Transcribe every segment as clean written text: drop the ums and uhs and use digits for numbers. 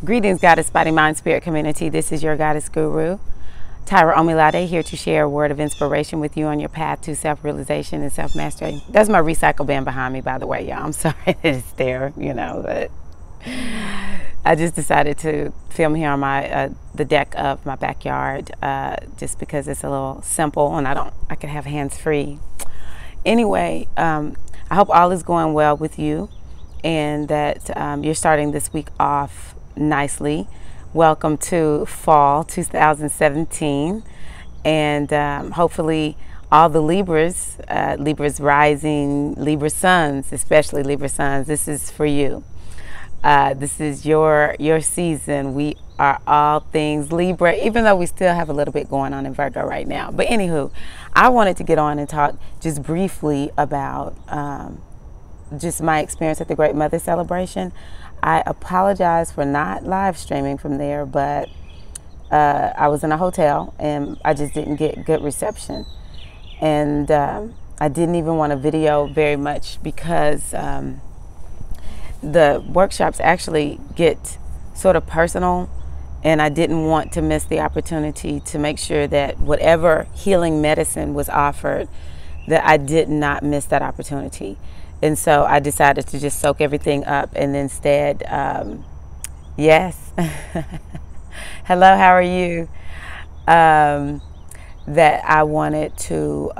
Greetings, Goddess Body Mind Spirit community. This is your Goddess Guru, Tyra Omilade, here to share a word of inspiration with you on your path to self-realization and self-mastery. That's my recycle bin behind me, by the way, y'all. I'm sorry that it's there, but I just decided to film here on my the deck of my backyard, just because it's a little simple and I can have hands free. Anyway, I hope all is going well with you and that you're starting this week off nicely. Welcome to fall 2017, and hopefully all the Libras, Libras rising, Libra suns, especially Libra suns, this is for you. This is your season. We are all things Libra, even though we still have a little bit going on in Virgo right now. But anywho, I wanted to get on and talk just briefly about just my experience at the Great Mother Celebration. I apologize for not live streaming from there, but I was in a hotel and I just didn't get good reception. And I didn't even want to video very much because the workshops actually get sort of personal, and I didn't want to miss the opportunity to make sure that whatever healing medicine was offered, that I did not miss that opportunity. And so I decided to just soak everything up, and instead, yes, hello, how are you? That I wanted to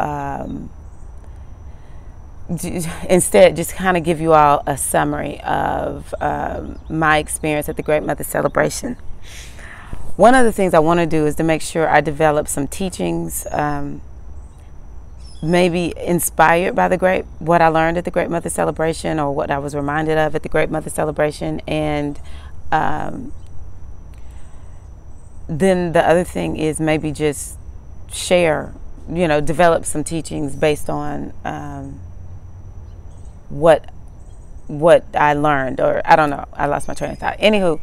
instead just kind of give you all a summary of my experience at the Great Mother Celebration. One of the things I want to do is to make sure I develop some teachings, maybe inspired by what I learned at the Great Mother Celebration, or what I was reminded of at the Great Mother Celebration. And then the other thing is maybe just share, develop some teachings based on what I learned, or I don't know, I lost my train of thought. Anywho,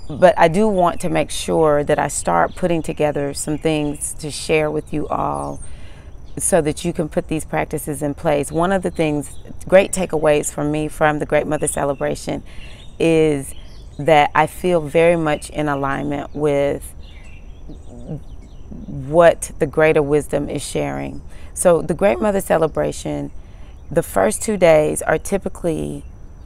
but I do want to make sure that I start putting together some things to share with you all, so that you can put these practices in place. One of the things, great takeaways for me from the Great Mother Celebration, is that I feel very much in alignment with what the greater wisdom is sharing. So the Great Mother Celebration, the first 2 days are typically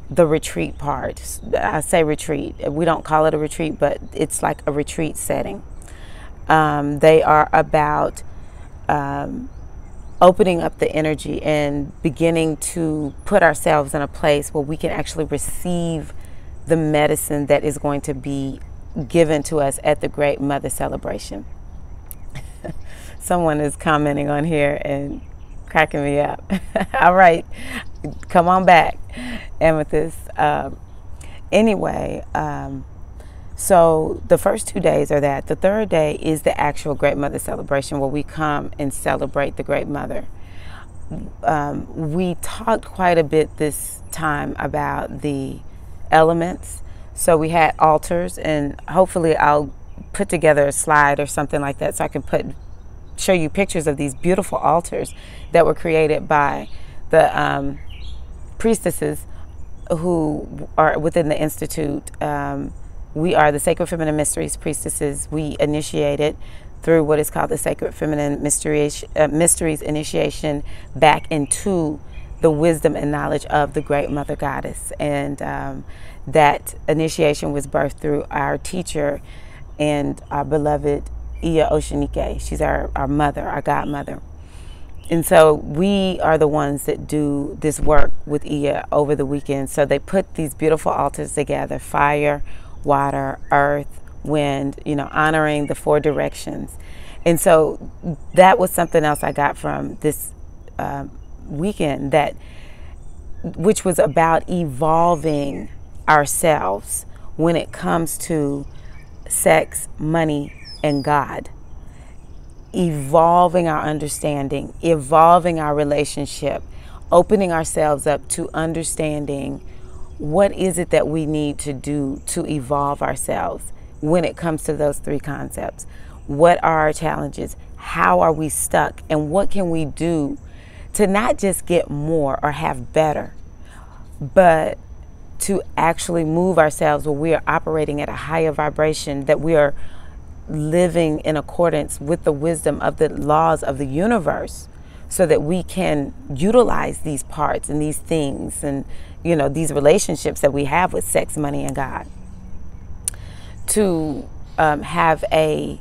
the retreat part. I say retreat. We don't call it a retreat, but it's like a retreat setting. They are about opening up the energy and beginning to put ourselves in a place where we can actually receive the medicine that is going to be given to us at the Great Mother Celebration. Someone is commenting on here and cracking me up. All right, come on back, Amethyst. Anyway, so the first 2 days are that. The third day is the actual Great Mother Celebration, where we come and celebrate the Great Mother. We talked quite a bit this time about the elements. So we had altars, and hopefully I'll put together a slide or something like that so I can show you pictures of these beautiful altars that were created by the priestesses who are within the Institute. We are the Sacred Feminine Mysteries priestesses. We initiated through what is called the Sacred Feminine Mysteries initiation back into the wisdom and knowledge of the Great Mother Goddess. And that initiation was birthed through our teacher and our beloved Iya Oshinike. She's our mother, our godmother. And so we are the ones that do this work with Iya over the weekend. So they put these beautiful altars together: fire, water, earth, wind, honoring the 4 directions. And so that was something else I got from this weekend, which was about evolving ourselves when it comes to sex, money, and God. Evolving our understanding, evolving our relationship, opening ourselves up to understanding what is it that we need to do to evolve ourselves when it comes to those 3 concepts. What are our challenges? How are we stuck? And what can we do to not just get more or have better, but to actually move ourselves where we are operating at a higher vibration, that we are living in accordance with the wisdom of the laws of the universe, so that we can utilize these parts and these things and, you know, these relationships that we have with sex, money, and God, to have a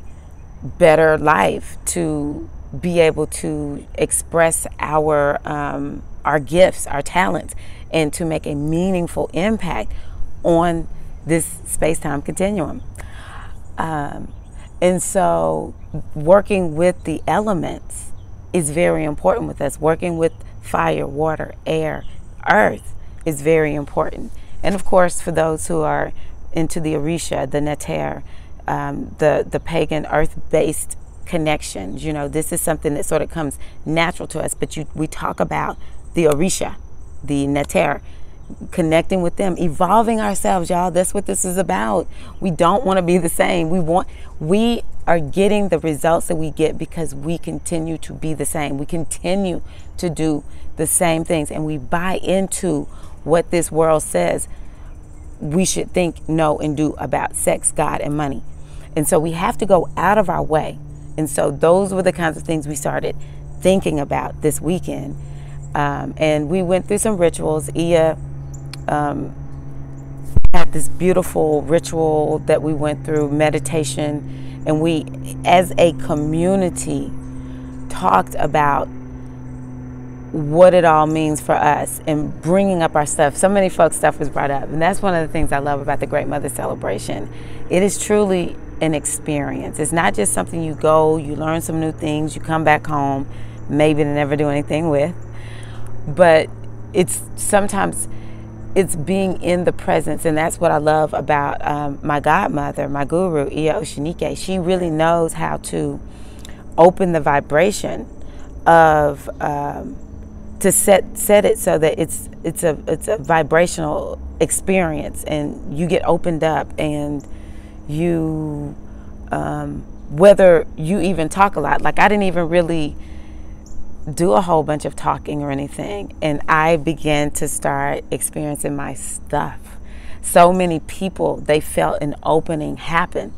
better life, to be able to express our gifts, our talents, and to make a meaningful impact on this space-time continuum. And so working with the elements is very important with us. Working with fire, water, air, earth is very important. And of course, for those who are into the Orisha, the Neter, the pagan earth-based connections, you know, this is something that sort of comes natural to us. But we talk about the Orisha, the Neter, connecting with them, evolving ourselves, y'all. That's what this is about. We don't want to be the same. We are getting the results that we get because we continue to be the same. We continue to do the same things, and we buy into what this world says we should think, know, and do about sex, God, and money. And so we have to go out of our way. And so those were the kinds of things we started thinking about this weekend. And we went through some rituals. Ia had this beautiful ritual that we went through, meditation, and we, as a community, talked about what it all means for us and bringing up our stuff. So many folks' stuff was brought up, and that's one of the things I love about the Great Mother Celebration. It is truly an experience. It's not just something you go, you learn some new things, you come back home, maybe to never do anything with, but sometimes it's being in the presence. And that's what I love about my godmother, my guru, Iya Oshinike. She really knows how to open the vibration of to set it so that it's a vibrational experience, and you get opened up, and you whether you even talk a lot. Like, I didn't even really do a whole bunch of talking or anything, and I began to start experiencing my stuff. So many people, they felt an opening happen,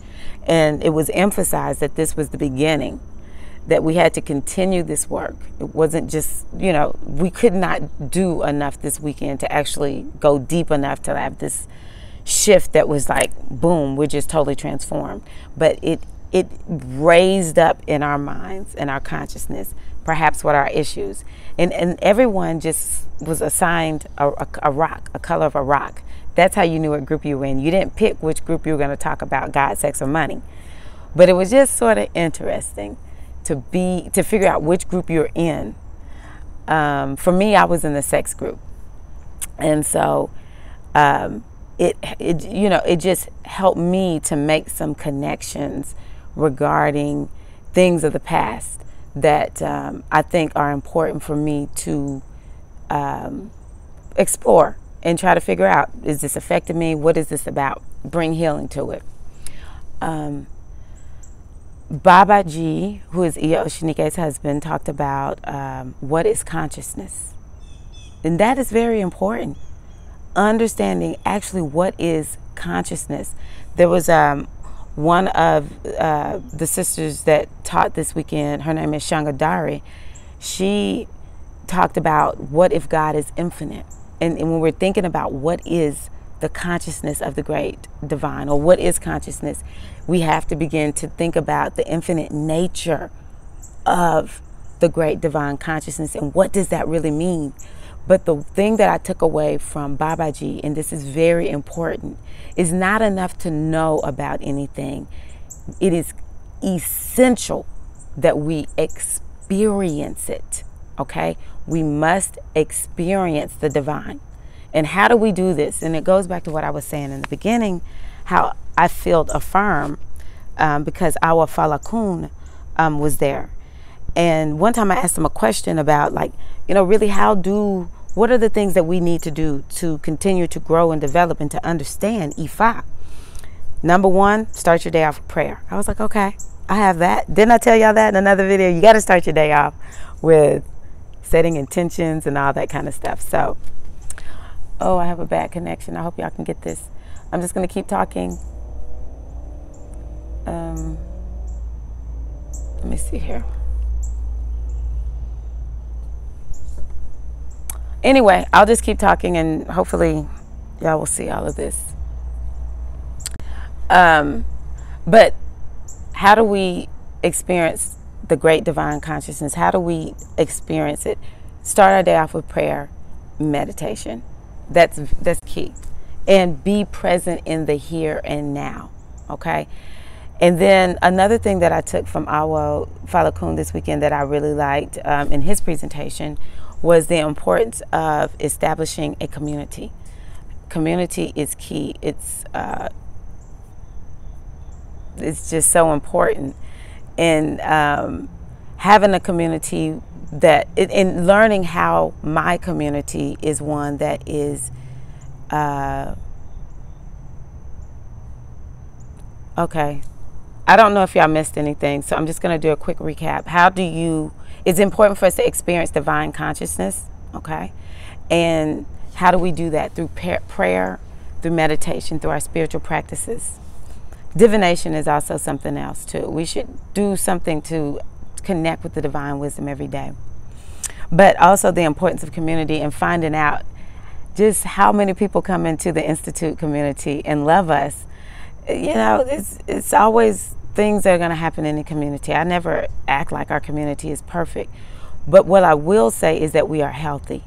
and it was emphasized that this was the beginning, that we had to continue this work. It wasn't just, you know, we could not do enough this weekend to actually go deep enough to have this shift that was like, boom, we're just totally transformed. But it raised up in our minds and our consciousness perhaps what our issues. And everyone just was assigned a rock, a color of a rock. That's how you knew what group you were in. You didn't pick which group you were going to talk about, God, sex, or money. But it was just sort of interesting to figure out which group you're in. For me, I was in the sex group. And so it just helped me to make some connections regarding things of the past that I think are important for me to explore and try to figure out, is this affecting me? What is this about? Bring healing to it. Babaji, who is Iya Oshinike's husband, talked about what is consciousness. And that is very important. Understanding actually what is consciousness. There was one of the sisters that taught this weekend, her name is Shangadari. She talked about what if God is infinite. And when we're thinking about what is the consciousness of the great divine, or what is consciousness, we have to begin to think about the infinite nature of the great divine consciousness and what does that really mean. But the thing that I took away from Babaji, and this is very important, is not enough to know about anything. It is essential that we experience it, okay? We must experience the divine. And how do we do this? And it goes back to what I was saying in the beginning, how I felt affirmed because our Falakun was there. And one time I asked him a question about, like, you know, really what are the things that we need to do to continue to grow and develop and to understand Ifa? Number one, start your day off with prayer. I was like, okay, I have that. Didn't I tell y'all that in another video? You got to start your day off with setting intentions and all that kind of stuff. So Oh, I have a bad connection. I hope y'all can get this. I'm just going to keep talking. Let me see here. Anyway, I'll just keep talking and hopefully y'all will see all of this. But how do we experience the great divine consciousness? How do we experience it? Start our day off with prayer, meditation. That's key. And be present in the here and now, okay? And then another thing that I took from Awo Falakun this weekend that I really liked in his presentation was the importance of establishing a community. Community is key. It's just so important. And having a community that, in learning how my community is one that is, okay. I don't know if y'all missed anything, so I'm just going to do a quick recap. It's important for us to experience divine consciousness, okay? And how do we do that? Through prayer, through meditation, through our spiritual practices. Divination is also something else, too. We should do something to connect with the divine wisdom every day. But also the importance of community and finding out just how many people come into the Institute community and love us. You know, it's always things that are going to happen in the community. I never act like our community is perfect. But what I will say is that we are healthy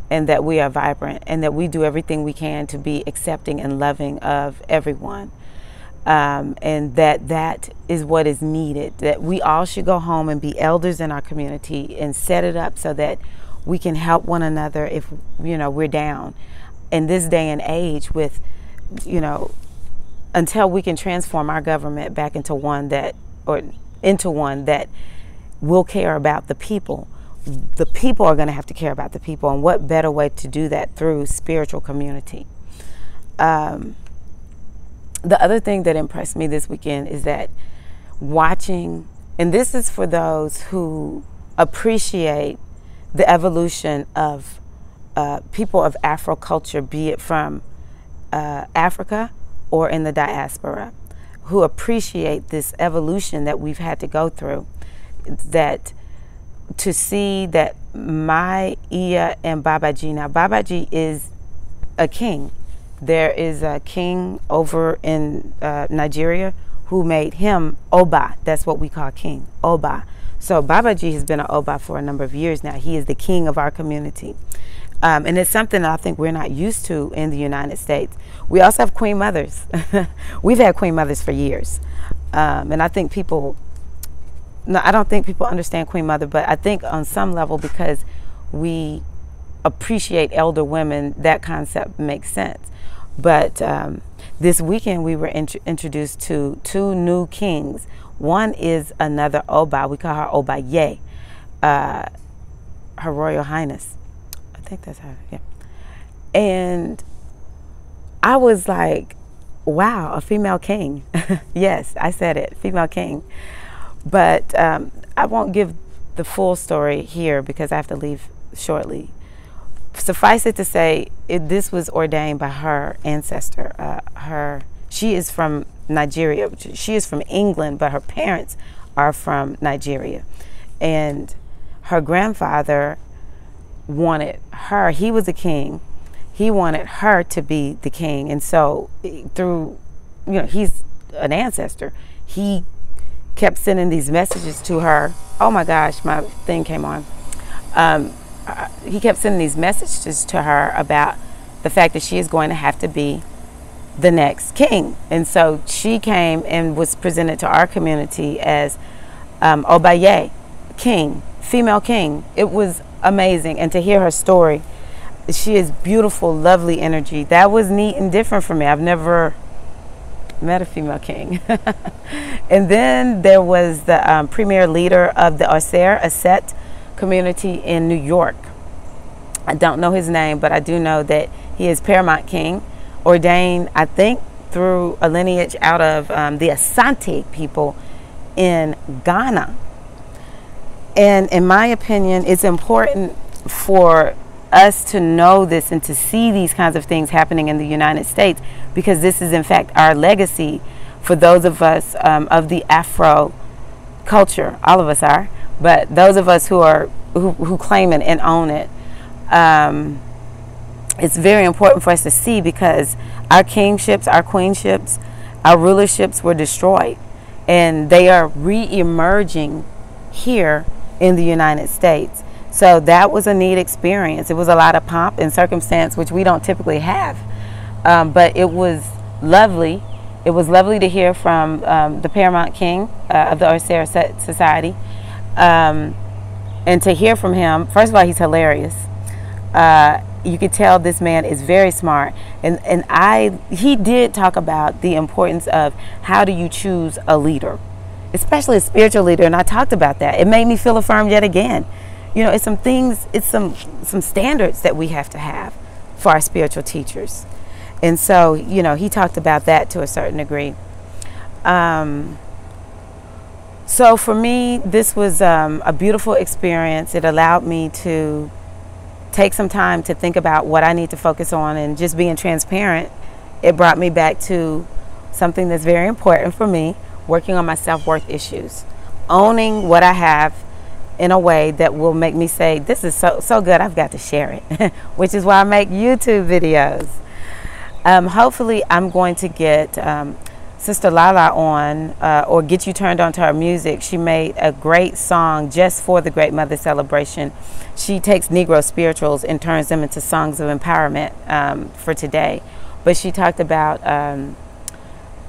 and that we are vibrant and that we do everything we can to be accepting and loving of everyone. And that is what is needed. That we all should go home and be elders in our community and set it up so that we can help one another if, you know, we're down. In this day and age with, you know, until we can transform our government back into one that will care about the people. The people are going to have to care about the people, and what better way to do that through spiritual community. The other thing that impressed me this weekend is that watching, and this is for those who appreciate the evolution of people of Afro culture, be it from Africa or in the diaspora, who appreciate this evolution that we've had to go through, that to see that my Iya and Babaji, now Babaji is a king. There is a king over in Nigeria who made him Oba. That's what we call king, Oba. So Babaji has been an Oba for a number of years now. He is the king of our community. And it's something that I think we're not used to in the United States. We also have queen mothers. We've had queen mothers for years. And I think I don't think people understand queen mother, but I think on some level, because we appreciate elder women, that concept makes sense. But this weekend we were introduced to two new kings. One is another Oba. We call her Obaye, Her Royal Highness. I think that's her, yeah. And I was like, wow, a female king. Yes, I said it, female king. But I won't give the full story here because I have to leave shortly. Suffice it to say, this was ordained by her ancestor. She is from Nigeria. She is from England, but her parents are from Nigeria. And her grandfather wanted her, he was a king, he wanted her to be the king. And so through, you know, he's an ancestor, he kept sending these messages to her. Oh my gosh, my thing came on. He kept sending these messages to her about the fact that she is going to have to be the next king. And so she came and was presented to our community as Obaye, king, female king. It was amazing. And to hear her story, she is beautiful, lovely energy. That was neat and different for me. I've never met a female king. And then there was the premier leader of the Aset community in New York. I don't know his name, but I do know that he is paramount king, ordained, I think, through a lineage out of the Asante people in Ghana. And in my opinion, it's important for us to know this and to see these kinds of things happening in the United States, because this is in fact our legacy for those of us of the Afro culture. All of us are, but those of us who claim it and own it, it's very important for us to see, because our kingships, our queenships, our rulerships were destroyed, and they are re-emerging here in the United States. So that was a neat experience. It was a lot of pomp and circumstance, which we don't typically have, but it was lovely. It was lovely to hear from the Paramount King of the Orcera Society, and to hear from him. First of all, he's hilarious. You could tell this man is very smart, and he did talk about the importance of how do you choose a leader, especially a spiritual leader, and I talked about that. It made me feel affirmed yet again. You know, it's some things, it's some standards that we have to have for our spiritual teachers. And so, you know, he talked about that to a certain degree. So for me, this was a beautiful experience. It allowed me to take some time to think about what I need to focus on, and just being transparent, it brought me back to something that's very important for me, working on my self-worth issues, owning what I have in a way that will make me say, this is so good, I've got to share it, which is why I make YouTube videos. Hopefully I'm going to get Sister Lala on, or get you turned on to her music. She made a great song just for the Great Mother celebration. She takes Negro spirituals and turns them into songs of empowerment for today. But she talked about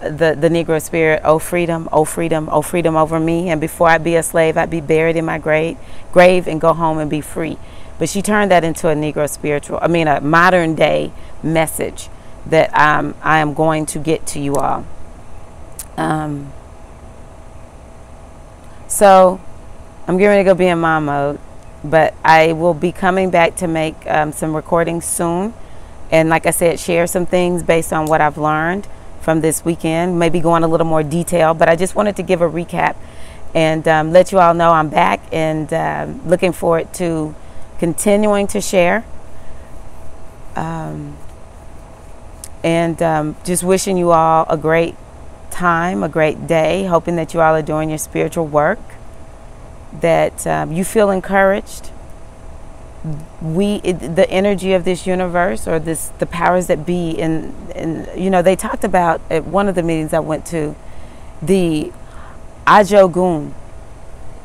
the Negro spirit, oh freedom, oh freedom, oh freedom over me. And before I be a slave, I'd be buried in my grave and go home and be free. But she turned that into a Negro spiritual, a modern day message that I am going to get to you all. So I'm getting ready to go be in mom mode, but I will be coming back to make some recordings soon. And like I said, share some things based on what I've learned from this weekend, maybe go in a little more detail, but I just wanted to give a recap and let you all know I'm back, and looking forward to continuing to share. Just wishing you all a great time, a great day, hoping that you all are doing your spiritual work, that you feel encouraged. The energy of this universe, or the powers that be, and you know, they talked about at one of the meetings I went to, the Ajogun.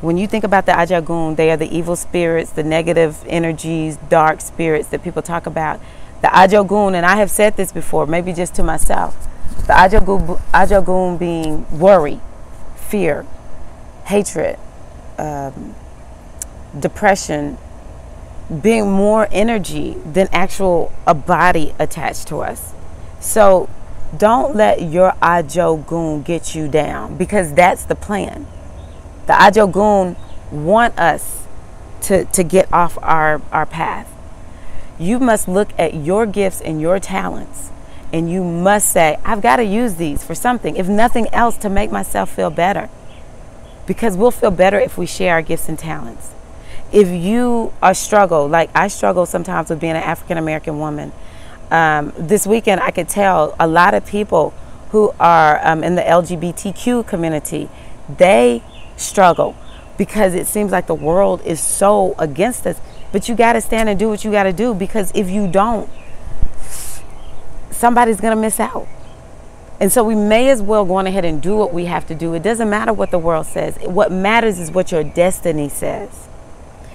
When you think about the Ajogun, they are the evil spirits, the negative energies, dark spirits that people talk about. The Ajogun, and I have said this before, maybe just to myself, the Ajogun being worry, fear, hatred, depression, being more energy than a body attached to us. So don't let your Ajogun get you down, because that's the plan. The Ajogun want us to get off our path. You must look at your gifts and your talents, and you must say, I've got to use these for something, if nothing else, to make myself feel better. Because we'll feel better if we share our gifts and talents. If you are struggle, like I struggle sometimes with being an African American woman, this weekend I could tell a lot of people who are in the LGBTQ community, they struggle because it seems like the world is so against us. But you got to stand and do what you got to do, because if you don't, somebody's going to miss out. And so we may as well go on ahead and do what we have to do. It doesn't matter what the world says. What matters is what your destiny says.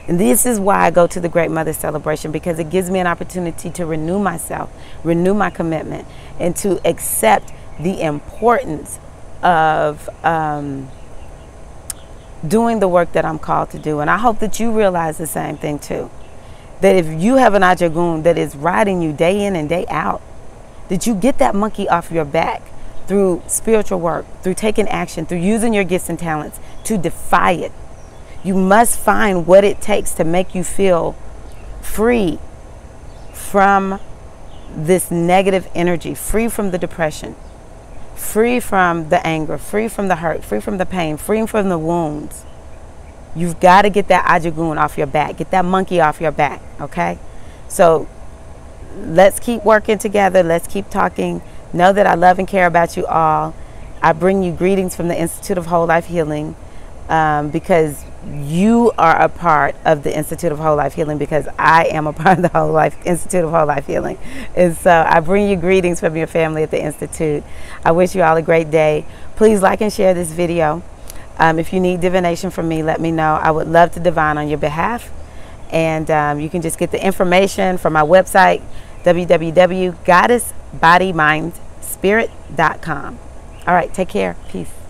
And this is why I go to the Great Mother celebration, because it gives me an opportunity to renew myself, renew my commitment, and to accept the importance of doing the work that I'm called to do. And I hope that you realize the same thing too. That if you have an Ajogun that is riding you day in and day out, that you get that monkey off your back through spiritual work, through taking action, through using your gifts and talents to defy it. You must find what it takes to make you feel free from this negative energy, free from the depression, free from the anger, free from the hurt, free from the pain, free from the wounds. You've got to get that Ajogun off your back. Get that monkey off your back, okay? So let's keep working together. Let's keep talking. Know that I love and care about you all. I bring you greetings from the Institute of Whole Life Healing, because you are a part of the Institute of Whole Life Healing, because I am a part of the Institute of Whole Life Healing. And so I bring you greetings from your family at the Institute. I wish you all a great day. Please like and share this video. If you need divination from me, let me know. I would love to divine on your behalf. And you can just get the information from my website, www.goddessbodymindspirit.com. All right, take care. Peace.